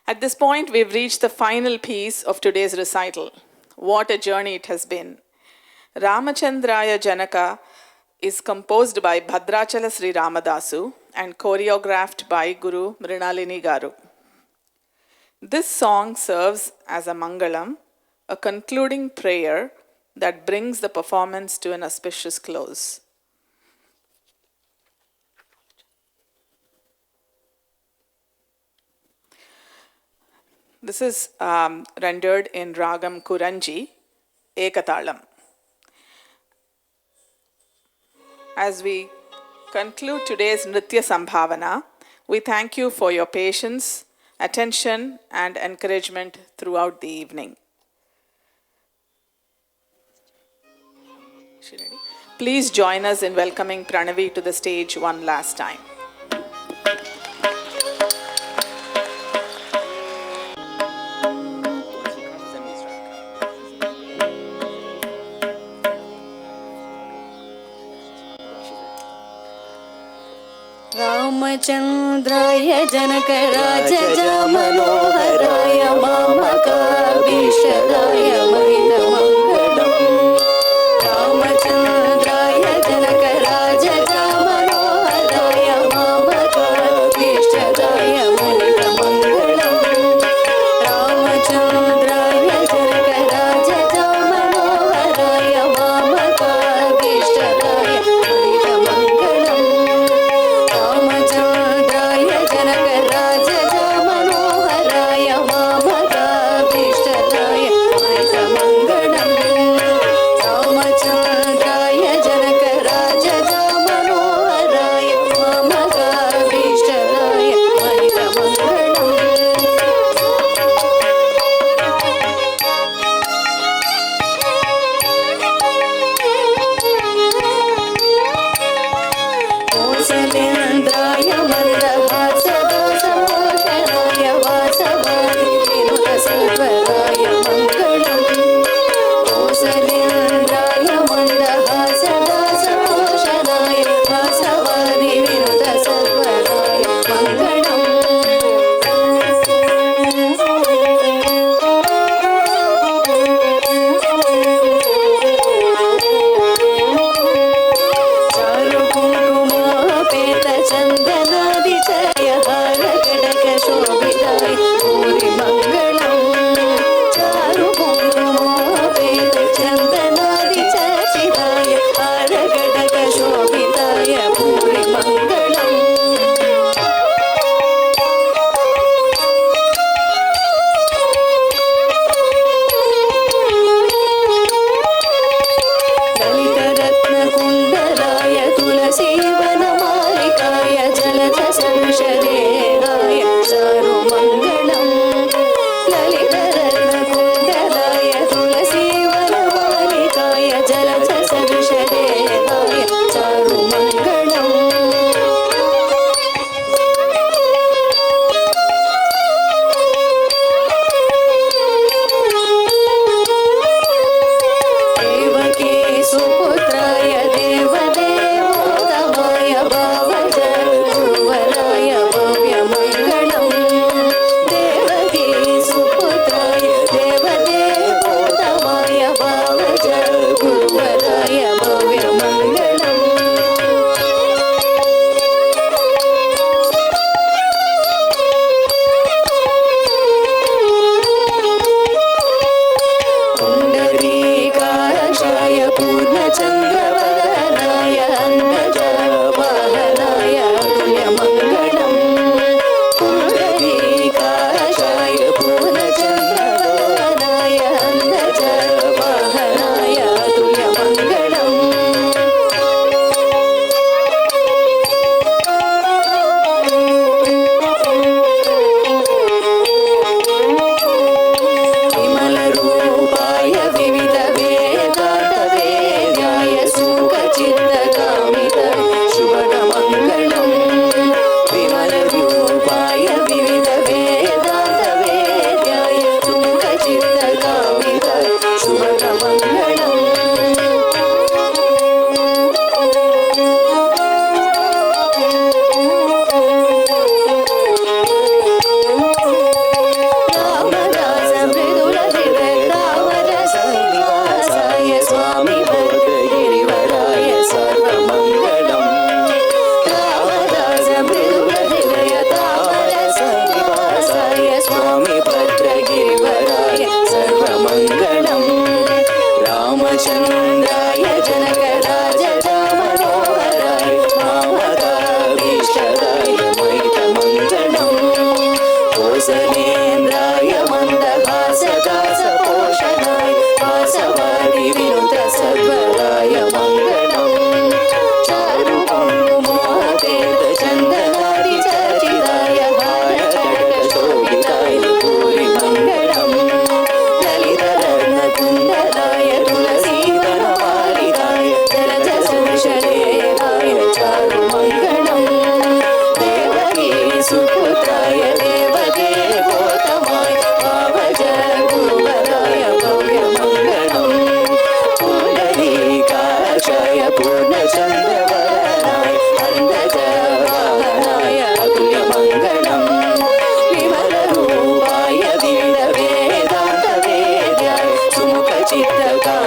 At this point, we've reached the final piece of today's recital. What a journey it has been. Ramachandraya Janaka is composed by Bhadrachala Sri Ramadasu and choreographed by Guru Mrinalini Garu. This song serves as a Mangalam, a concluding prayer that brings the performance to an auspicious close. This is rendered in Ragam Kuranji, Ekatalam. As we conclude today's Nritya Sambhavana, we thank you for your patience, attention, and encouragement throughout the evening. Please join us in welcoming Pranavi to the stage one last time. रामचंद्राय Janakraj Manoharrai मामकाभीषदाय महितमङ्गलम् रामचंद्राय Janakraj Manoharrai मामकाभीषदाय महितमङ्गलम् रामचंद्राय Janakraj Manoharrai मामकाभीषदाय महितमङ्गलम् रामचंद्राय Janakraj Manoharrai मामकाभीष्टदाय चित्तकान्तिमनोहराय